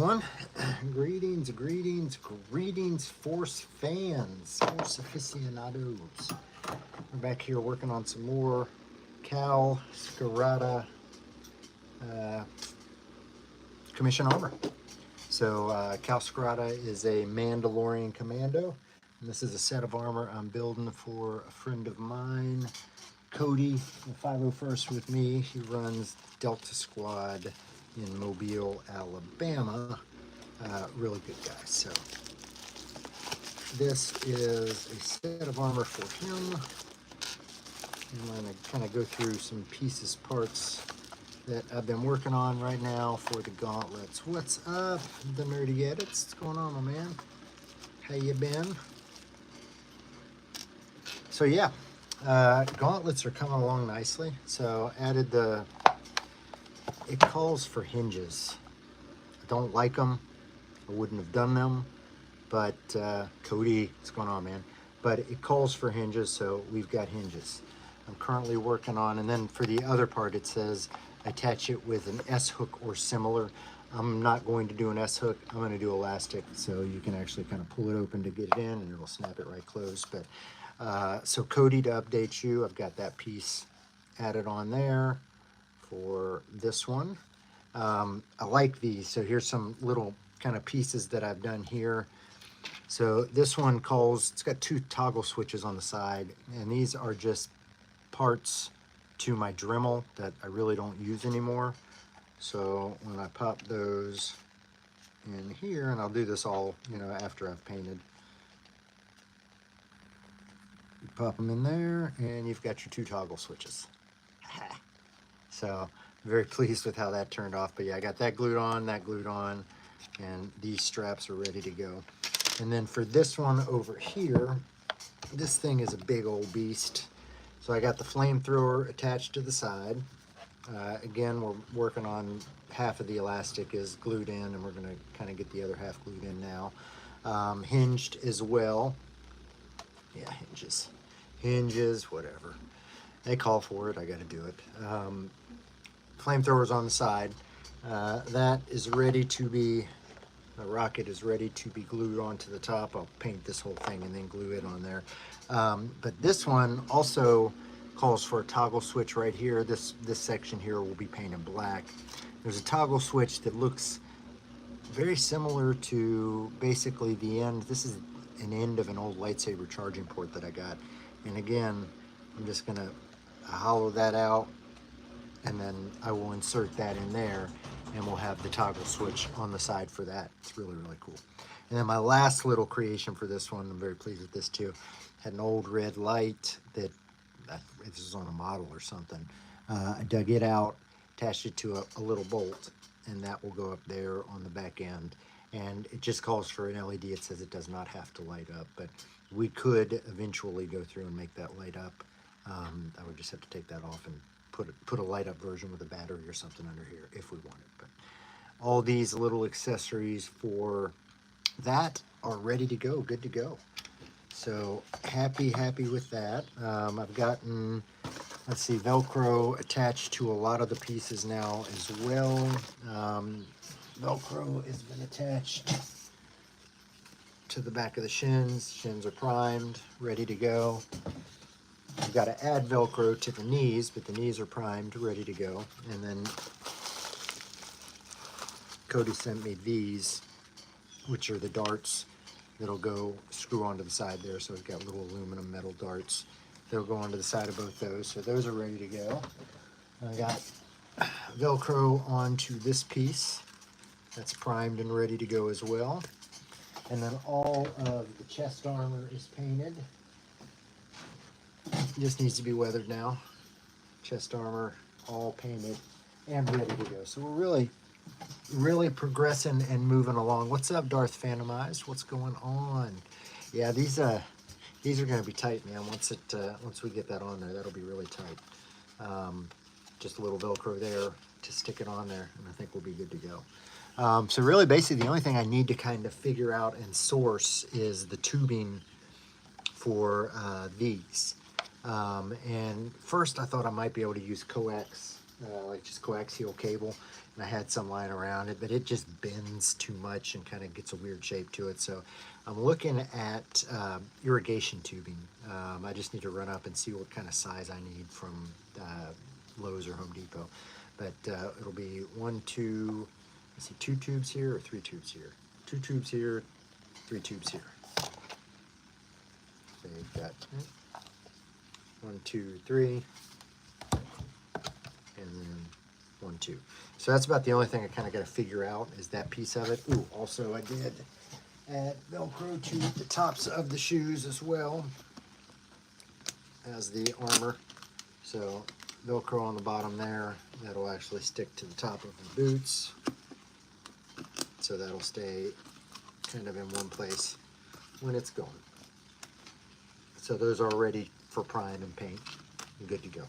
everyone. Greetings, Force fans, Force aficionados. We're back here working on some more Cal Skirata commission armor. So Cal Skirata is a Mandalorian commando, and this is a set of armor I'm building for a friend of mine, Cody, the 501st with me. He runs Delta Squad in Mobile, Alabama. Really good guy. So this is a set of armor for him. I'm going to kind of go through some pieces, parts that I've been working on right now for the gauntlets. What's up, the nerdy edits? What's going on, my man? How you been? So yeah, gauntlets are coming along nicely. So added it calls for hinges. I don't like them. I wouldn't have done them, but Cody, what's going on, man? But it calls for hinges, so we've got hinges. I'm currently working on, and then for the other part, it says attach it with an S-hook or similar. I'm not going to do an S-hook. I'm going to do elastic, so you can actually kind of pull it open to get it in, and it'll snap it right closed. But so Cody, to update you, I've got that piece added on there for this one. I like these. So here's some little kind of pieces that I've done here. So this one it's got two toggle switches on the side, and these are just parts to my Dremel that I really don't use anymore. So when I pop those in here, and I'll do this all, after I've painted. You pop them in there, and you've got your two toggle switches. So very pleased with how that turned off. But yeah, I got that glued on, and these straps are ready to go. And then for this one over here, this thing is a big old beast. So I got the flamethrower attached to the side. Again, we're working on half of the elastic is glued in, and we're gonna kind of get the other half glued in now. Hinged as well. Yeah, hinges, whatever. They call for it, I gotta do it. Flamethrowers on the side. That is ready to be, the rocket is ready to be glued onto the top. I'll paint this whole thing and then glue it on there. But this one also calls for a toggle switch right here. This section here will be painted black. There's a toggle switch that looks very similar to basically the end. This is an end of an old lightsaber charging port that I got. And again, I'm just gonna hollow that out, and then I will insert that in there, and we'll have the toggle switch on the side for that. It's really, really cool. And then my last little creation for this one, I'm very pleased with this too. Had an old red light that, this was on a model or something. I dug it out, attached it to a little bolt, and that will go up there on the back end. And it just calls for an LED. It says it does not have to light up, but we could eventually go through and make that light up. I would just have to take that off and put a light up version with a battery or something under here if we wanted. But all these little accessories for that are ready to go, good to go. So happy with that. I've gotten, let's see, Velcro attached to a lot of the pieces now as well. Velcro has been attached to the back of the shins. Shins are primed, ready to go. I've got to add Velcro to the knees, but the knees are primed, ready to go. And then Cody sent me these, which are the darts that'll go screw onto the side there. So we've got little aluminum metal darts that'll go onto the side of both those. So those are ready to go. I got Velcro onto this piece. That's primed and ready to go as well. And then all of the chest armor is painted. Just needs to be weathered now. Chest armor all painted and ready to go. So we're really progressing and moving along. What's up, Darth Phantomized? What's going on? Yeah, these are going to be tight, man. Once we get that on there, that'll be really tight. Just a little Velcro there to stick it on there, and I think we'll be good to go. So really, basically, the only thing I need to kind of figure out and source is the tubing for these. And first I thought I might be able to use coax, like just coaxial cable, and I had some lying around it, but it just bends too much and kind of gets a weird shape to it. So I'm looking at irrigation tubing. I just need to run up and see what kind of size I need from Lowe's or Home Depot. But it'll be 1, 2, let's see, 2 tubes here or 3 tubes here. 2 tubes here, 3 tubes here. So you've got 1, 2, 3, and then 1, 2. So that's about the only thing I kind of got to figure out is that piece of it. Ooh, also I did add Velcro to the tops of the shoes as well as the armor. So Velcro on the bottom there, that'll actually stick to the top of the boots. So that'll stay kind of in one place when it's going. So those are ready for prime and paint and good to go.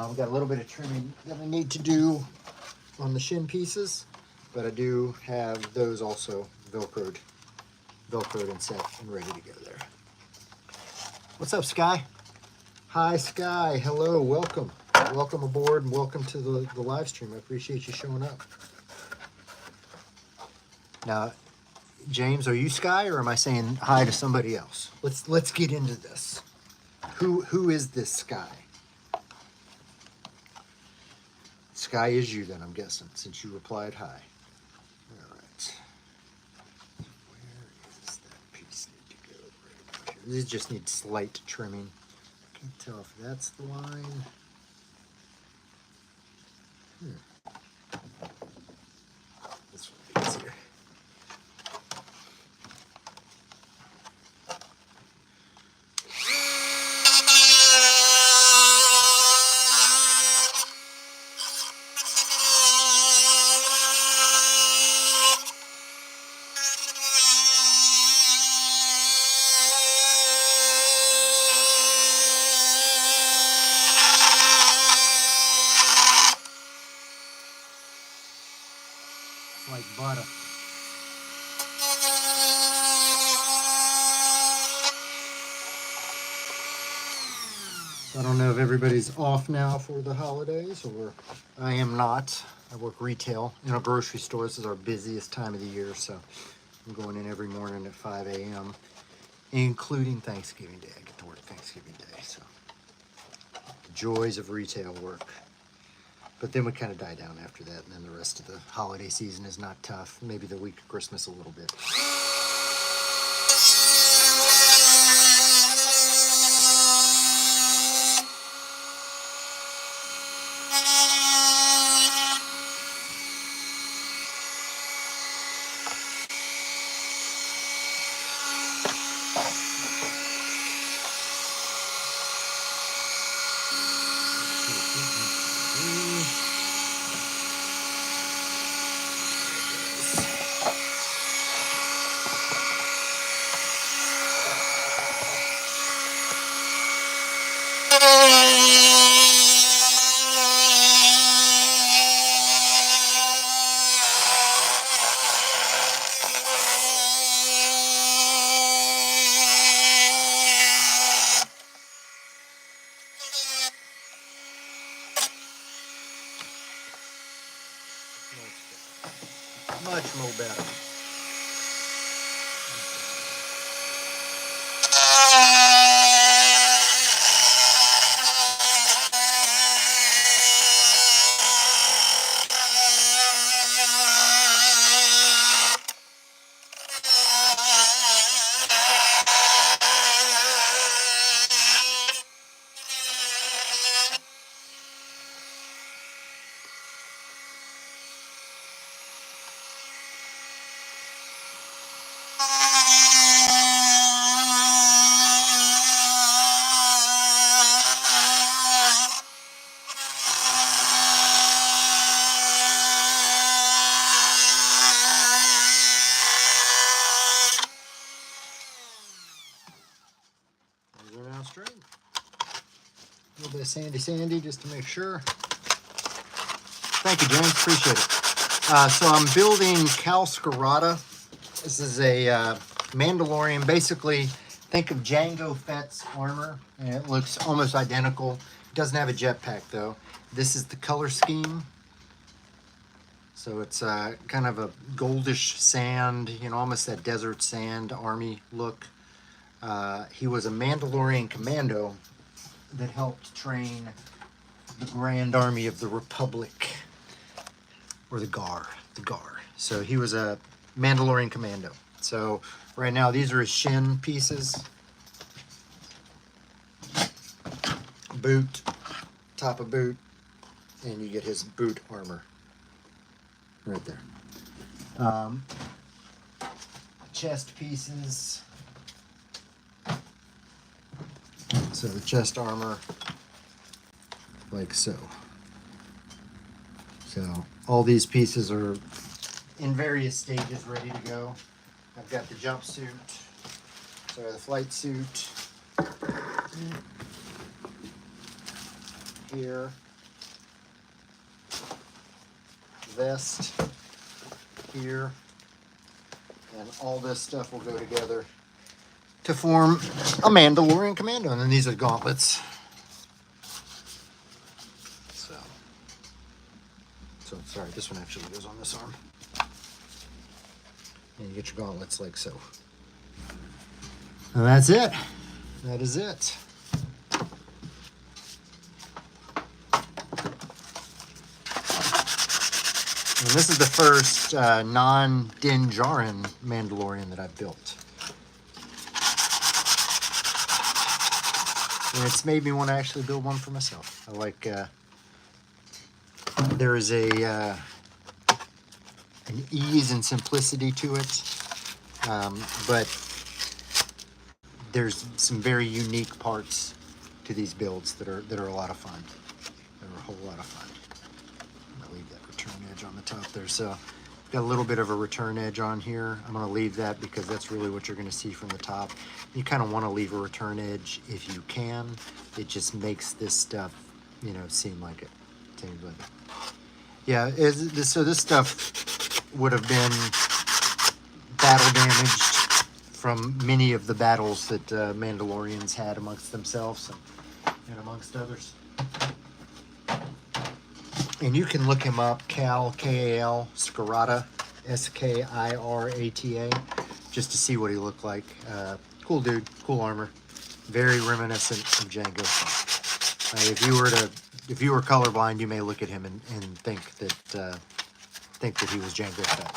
We've got a little bit of trimming that I need to do on the shin pieces, but I do have those also Velcroed and set and ready to go there. What's up, Sky? Hi, Sky. Hello, welcome. Welcome aboard and welcome to the live stream. I appreciate you showing up. Now, James, are you Sky or am I saying hi to somebody else? Let's get into this. Who is this Sky? Sky is you then, I'm guessing, since you replied hi. All right. Where is that piece need to go? Right here. These just need slight trimming. Can't tell if that's the line. This one is easier. Like butter. I don't know if everybody's off now for the holidays, or I am not. I work retail in a grocery store. This is our busiest time of the year, so I'm going in every morning at 5 a.m., including Thanksgiving Day. I get to work Thanksgiving Day, so the joys of retail work. But then we kind of die down after that, and then the rest of the holiday season is not tough. Maybe the week of Christmas a little bit. Much more better. They're now straight. A little bit of sandy just to make sure. Thank you, James. Appreciate it. So I'm building Cal Skirata. This is a Mandalorian. Basically, think of Jango Fett's armor, and it looks almost identical. It doesn't have a jetpack, though. This is the color scheme. So it's kind of a goldish sand, you know, almost that desert sand army look. He was a Mandalorian commando that helped train the Grand Army of the Republic, or the GAR, So he was a Mandalorian commando. So right now these are his shin pieces. Boot, top of boot, and you get his boot armor right there. Chest pieces. So the chest armor, like so. So all these pieces are in various stages, ready to go. I've got the jumpsuit, sorry, the flight suit here, vest here, and all this stuff will go together to form a Mandalorian commando. And then these are gauntlets. So sorry, this one actually goes on this arm. And you get your gauntlets like so. And that's it. That is it. And this is the first non-Din Djarin Mandalorian that I've built. And it's made me want to actually build one for myself. I like, there is an ease and simplicity to it, but there's some very unique parts to these builds that are a lot of fun. They're a whole lot of fun. I'm gonna leave that return edge on the top there. So got a little bit of a return edge on here. I'm gonna leave that because that's really what you're gonna see from the top. You kind of want to leave a return edge if you can. It just makes this stuff, you know, seem like it. Seems like it. Yeah, so this stuff would have been battle damaged from many of the battles that Mandalorians had amongst themselves and amongst others. And you can look him up, Cal, K-A-L, Skirata, S-K-I-R-A-T-A, just to see what he looked like. Cool dude, cool armor, very reminiscent of Jango Fett. If you were colorblind, you may look at him and think that he was Jango Fett.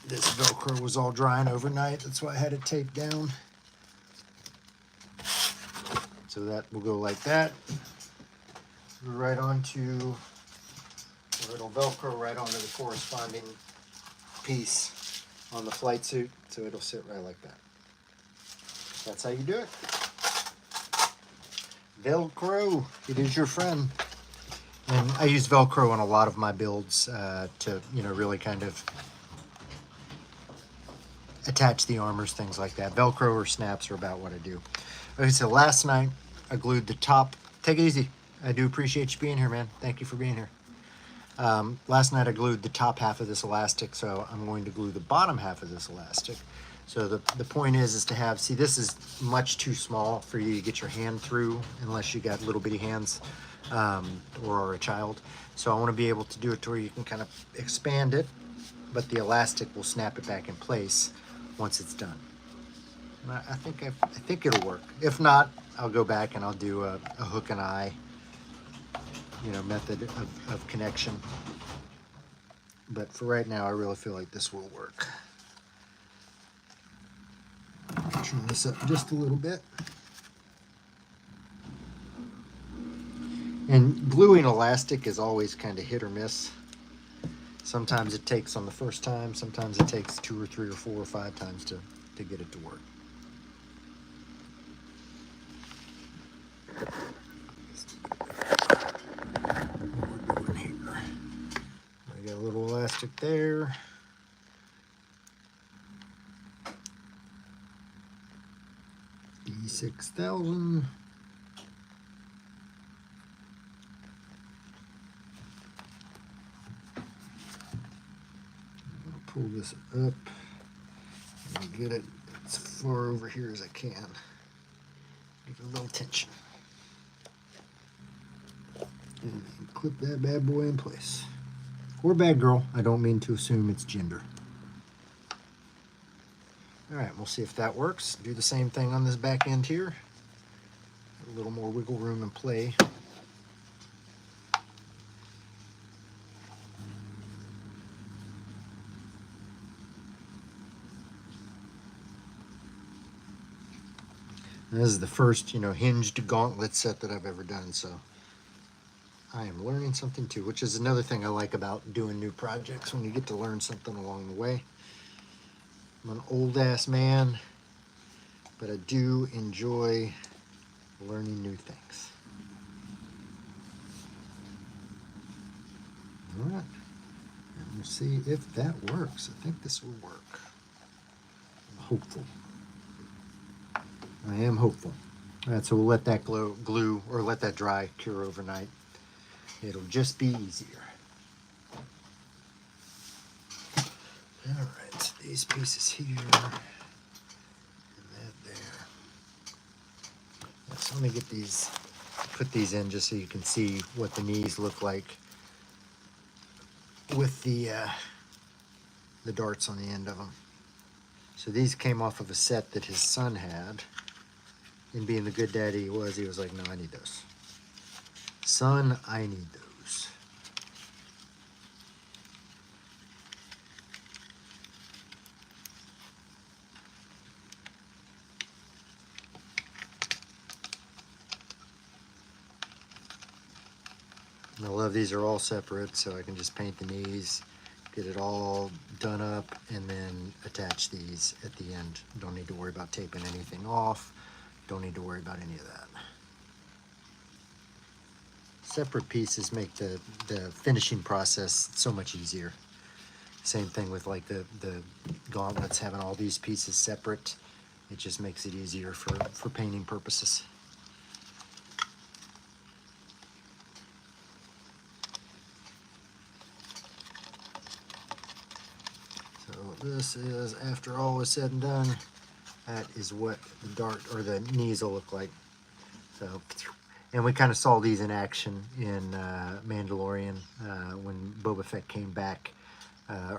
This Velcro was all drying overnight. That's why I had it taped down. So that will go like that. Right onto, or it'll Velcro right onto the corresponding piece on the flight suit. So it'll sit right like that. That's how you do it. Velcro, it is your friend. And I use Velcro on a lot of my builds to, you know, really kind of attach the armors, things like that. Velcro or snaps are about what I do. Okay, so last night I glued the top. Take it easy. I do appreciate you being here, man. Thank you for being here. Last night I glued the top half of this elastic, so I'm going to glue the bottom half of this elastic. So the point is to have, see, this is much too small for you to get your hand through unless you got little bitty hands or are a child. So I want to be able to do it to where you can kind of expand it, but the elastic will snap it back in place once it's done. And I think it'll work. If not, I'll go back and I'll do a hook and eye, you know, method of connection. But for right now, I really feel like this will work. Turn this up just a little bit. And gluing elastic is always kind of hit or miss. Sometimes it takes on the first time, sometimes it takes 2 or 3 or 4 or 5 times to get it to work. What we're doing here. I got a little elastic there. B6000. pull this up and get it as far over here as I can. Give it a little tension. And clip that bad boy in place. Or bad girl. I don't mean to assume it's gender. All right, we'll see if that works. Do the same thing on this back end here. A little more wiggle room and play. And this is the first, hinged gauntlet set that I've ever done, so I am learning something too, which is another thing I like about doing new projects, when you get to learn something along the way. I'm an old ass man, but I do enjoy learning new things. All right, and we'll see if that works. I think this will work. I'm hopeful. I am hopeful. All right, so we'll let that glue or let that dry, cure overnight. It'll just be easier. All right, these pieces here and that there. So let me get these, put these in just so you can see what the knees look like with the darts on the end of them. So these came off of a set that his son had. And being the good daddy he was like, no, I need those. Son, I need those. And I love these are all separate, so I can just paint the knees, get it all done up, and then attach these at the end. Don't need to worry about taping anything off. Don't need to worry about any of that. Separate pieces make the finishing process so much easier. Same thing with like the gauntlets, having all these pieces separate. It just makes it easier for painting purposes. So this is, after all is said and done, that is what the dart or the knees will look like. So, and we kind of saw these in action in Mandalorian when Boba Fett came back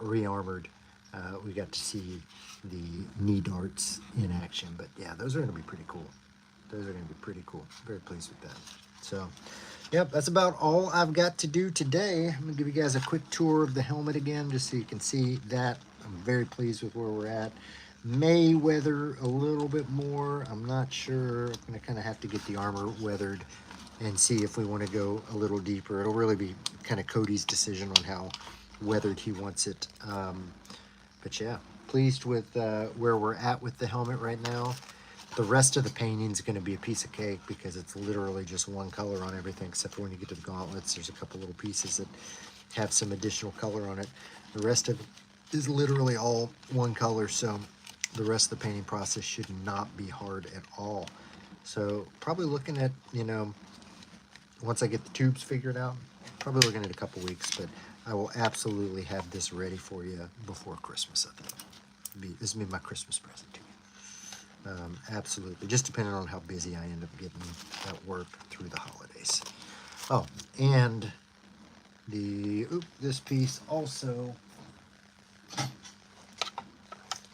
re-armored. We got to see the knee darts in action. But yeah, those are going to be pretty cool. Those are going to be pretty cool. Very pleased with that. So, yep, that's about all I've got to do today. I'm going to give you guys a quick tour of the helmet again, just so you can see that. I'm very pleased with where we're at. May weather a little bit more. I'm not sure. I'm going to kind of have to get the armor weathered and see if we want to go a little deeper. It'll really be kind of Cody's decision on how weathered he wants it. But yeah, pleased with where we're at with the helmet right now. The rest of the painting is going to be a piece of cake because it's literally just one color on everything, except for when you get to the gauntlets, there's a couple little pieces that have some additional color on it. The rest of it is literally all one color, so the rest of the painting process should not be hard at all. So probably looking at, once I get the tubes figured out, probably looking at a couple weeks, but I will absolutely have this ready for you before Christmas, I think. This will be my Christmas present to you. Absolutely, just depending on how busy I end up getting at work through the holidays. Oh, and this piece also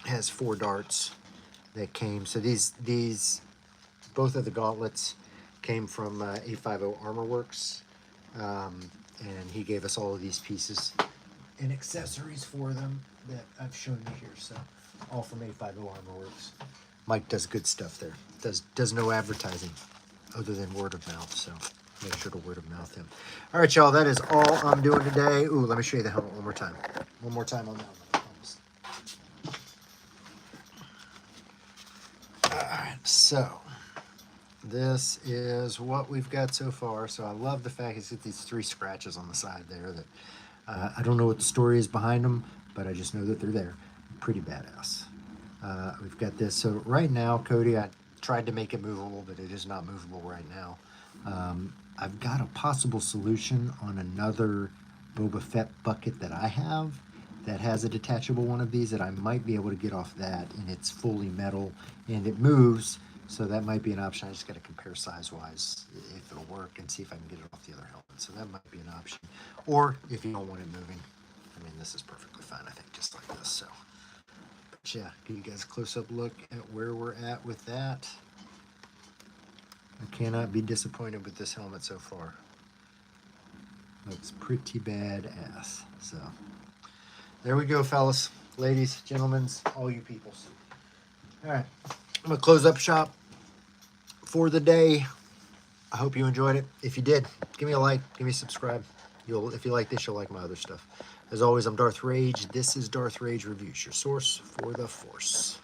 has 4 darts that came. So these both of the gauntlets came from 850 Armor Works, and he gave us all of these pieces and accessories for them that I've shown you here. So all from 850 Armor Works. Mike does good stuff there. Does no advertising other than word of mouth. So make sure to word of mouth him. All right, y'all. That is all I'm doing today. Ooh, let me show you the helmet one more time. One more time on that one. So this is what we've got so far. So I love the fact it's got these 3 scratches on the side there that I don't know what the story is behind them, but I just know that they're there. Pretty badass. We've got this. So right now, Cody, I tried to make it movable, but it is not movable right now. I've got a possible solution on another Boba Fett bucket that I have that has a detachable one of these that I might be able to get off that, and it's fully metal and it moves, so that might be an option. I just got to compare size-wise if it'll work and see if I can get it off the other helmet. So that might be an option. Or if you don't want it moving, I mean, this is perfectly fine, I think, just like this. So, but yeah, give you guys a close-up look at where we're at with that. I cannot be disappointed with this helmet so far. Looks pretty badass. So there we go, fellas, ladies, gentlemen, all you peoples. All right, I'm gonna close up shop for the day. I hope you enjoyed it. If you did, give me a like, give me a subscribe. If you like this, you'll like my other stuff. As always, I'm Darth Rage. This is Darth Rage Reviews, your source for the Force.